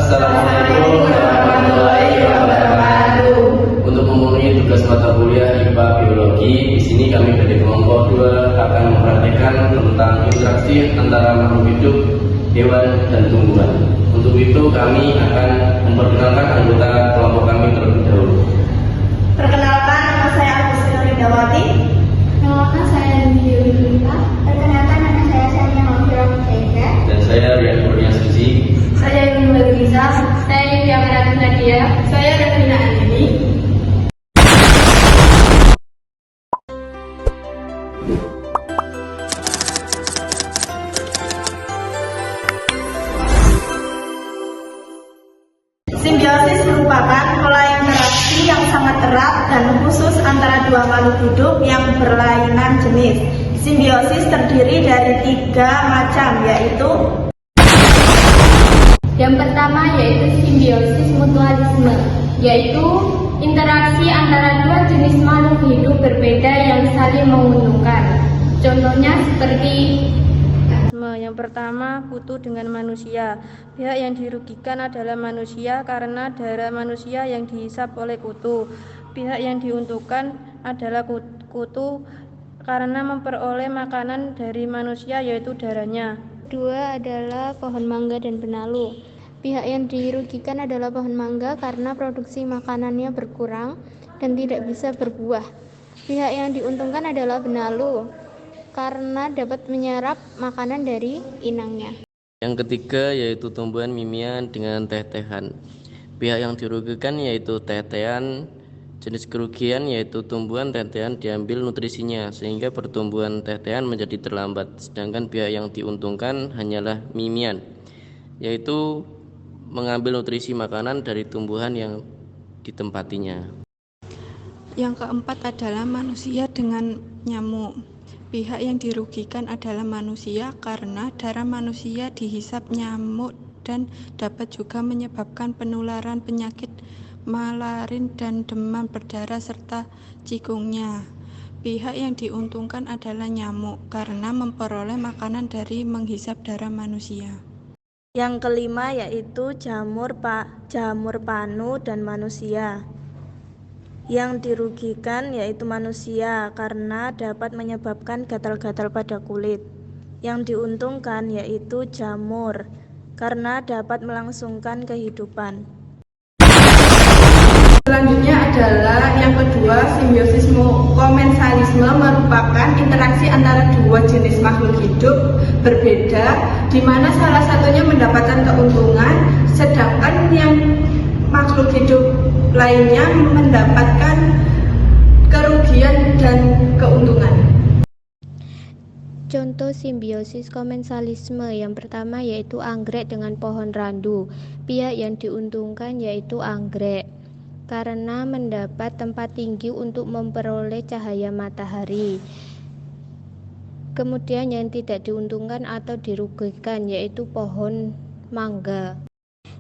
Assalamualaikum warahmatullahi wabarakatuh. Untuk memenuhi tugas mata kuliah IPA Biologi, di sini kami dari kelompok 2 akan mempraktikkan tentang interaksi antara makhluk hidup, hewan, dan tumbuhan. Untuk itu kami akan memperkenalkan anggota kelompok kami terlebih dahulu. Perkenalkan, nama saya Agustina Rindawati. Perkenalkan, saya Dewi Yulita. Perkenalkan, nama saya Sania Mawira Musaida. Dan saya Rian Kurnia Suci. Saya Yuni Bagisa. Saya Livia Meratu Nadia. Saya Revina Andini. Simbiosis merupakan pola interaksi yang sangat erat dan khusus antara dua makhluk hidup yang berlainan jenis. Simbiosis terdiri dari 3 macam, yaitu Yang pertama yaitu simbiosis mutualisme, yaitu interaksi antara dua jenis makhluk hidup berbeda yang saling menguntungkan. Contohnya seperti Yang pertama, kutu dengan manusia. Pihak yang dirugikan adalah manusia karena darah manusia yang dihisap oleh kutu. Pihak yang diuntungkan adalah kutu karena memperoleh makanan dari manusia, yaitu darahnya. Kedua adalah pohon mangga dan benalu. Pihak yang dirugikan adalah pohon mangga karena produksi makanannya berkurang dan tidak bisa berbuah. Pihak yang diuntungkan adalah benalu karena dapat menyerap makanan dari inangnya. Yang ketiga yaitu tumbuhan mimian dengan teh-tehan. Pihak yang dirugikan yaitu teh-tehan. Jenis kerugian yaitu tumbuhan teh-tehan diambil nutrisinya sehingga pertumbuhan teh-tehan menjadi terlambat. Sedangkan pihak yang diuntungkan hanyalah mimian, yaitu mengambil nutrisi makanan dari tumbuhan yang ditempatinya. Yang keempat adalah manusia dengan nyamuk. Pihak yang dirugikan adalah manusia karena darah manusia dihisap nyamuk dan dapat juga menyebabkan penularan penyakit malaria dan demam berdarah serta cikungnya. Pihak yang diuntungkan adalah nyamuk karena memperoleh makanan dari menghisap darah manusia. yang kelima yaitu jamur panu dan manusia. Yang dirugikan yaitu manusia karena dapat menyebabkan gatal-gatal pada kulit. Yang diuntungkan yaitu jamur karena dapat melangsungkan kehidupan. Selanjutnya adalah yang kedua, simbiosis komensalisme merupakan interaksi antara dua jenis makhluk hidup berbeda, di mana salah satunya mendapatkan keuntungan, sedangkan yang makhluk hidup lainnya mendapatkan kerugian dan keuntungan. Contoh simbiosis komensalisme yang pertama yaitu anggrek dengan pohon randu. Pihak yang diuntungkan yaitu anggrek karena mendapat tempat tinggi untuk memperoleh cahaya matahari. Kemudian yang tidak diuntungkan atau dirugikan yaitu pohon mangga.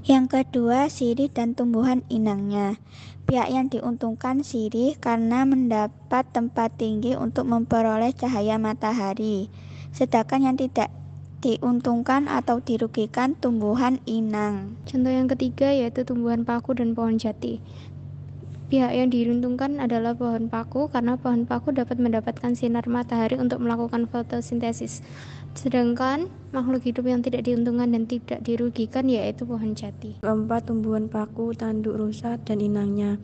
Yang kedua, sirih dan tumbuhan inangnya. Pihak yang diuntungkan sirih karena mendapat tempat tinggi untuk memperoleh cahaya matahari. Sedangkan yang tidak diuntungkan atau dirugikan tumbuhan inang. Contoh yang ketiga yaitu tumbuhan paku dan pohon jati. Pihak yang diuntungkan adalah pohon paku karena pohon paku dapat mendapatkan sinar matahari untuk melakukan fotosintesis. Sedangkan makhluk hidup yang tidak diuntungkan dan tidak dirugikan yaitu pohon jati. Keempat, tumbuhan paku, tanduk rusa, dan inangnya.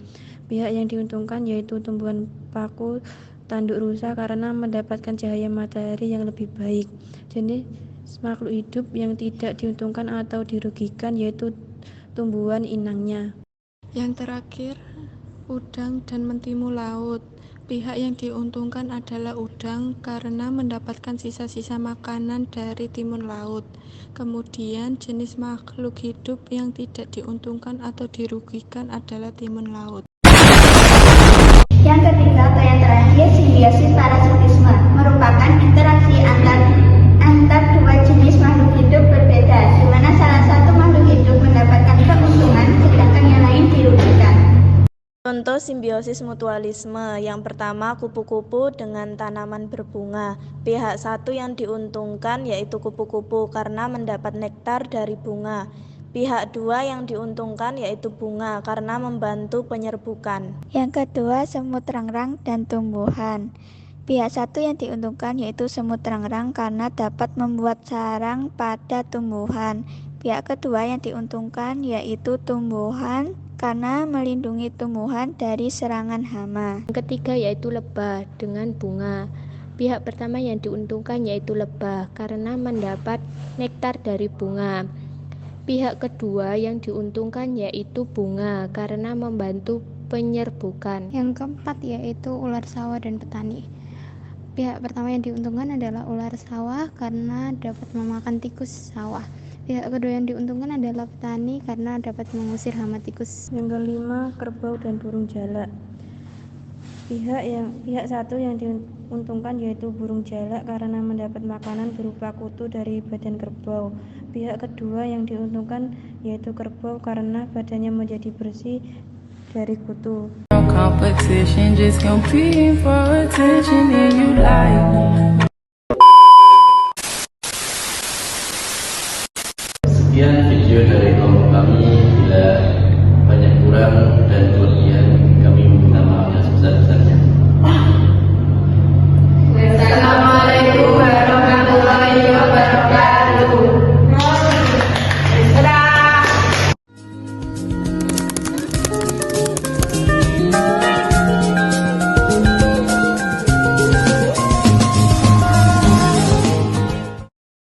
Pihak yang diuntungkan yaitu tumbuhan paku, tanduk rusa karena mendapatkan cahaya matahari yang lebih baik. Jenis makhluk hidup yang tidak diuntungkan atau dirugikan yaitu tumbuhan inangnya. Yang terakhir, udang dan mentimun laut. Pihak yang diuntungkan adalah udang karena mendapatkan sisa-sisa makanan dari timun laut. Kemudian jenis makhluk hidup yang tidak diuntungkan atau dirugikan adalah timun laut. Yang ketiga atau yang terakhir, simbiosis parasitisme merupakan interaksi antar dua jenis makhluk hidup berbeda, di mana salah satu makhluk hidup mendapatkan keuntungan sedangkan yang lain dirugikan. Contoh simbiosis mutualisme. Yang pertama, kupu-kupu dengan tanaman berbunga. Pihak satu yang diuntungkan yaitu kupu-kupu karena mendapat nektar dari bunga. Pihak dua yang diuntungkan yaitu bunga karena membantu penyerbukan. Yang kedua, semut rangrang dan tumbuhan. Pihak satu yang diuntungkan yaitu semut rangrang karena dapat membuat sarang pada tumbuhan. Pihak kedua yang diuntungkan yaitu tumbuhan karena melindungi tumbuhan dari serangan hama. Yang ketiga yaitu lebah dengan bunga. Pihak pertama yang diuntungkan yaitu lebah karena mendapat nektar dari bunga. Pihak kedua yang diuntungkan yaitu bunga karena membantu penyerbukan. Yang keempat yaitu ular sawah dan petani. Pihak pertama yang diuntungkan adalah ular sawah karena dapat memakan tikus sawah. Pihak kedua yang diuntungkan adalah petani karena dapat mengusir hama tikus. Yang kelima, kerbau dan burung jalak. Pihak satu yang diuntungkan yaitu burung jalak karena mendapat makanan berupa kutu dari badan kerbau. Pihak kedua yang diuntungkan yaitu kerbau karena badannya menjadi bersih dari kutu. Competition, just competing for attention, and you like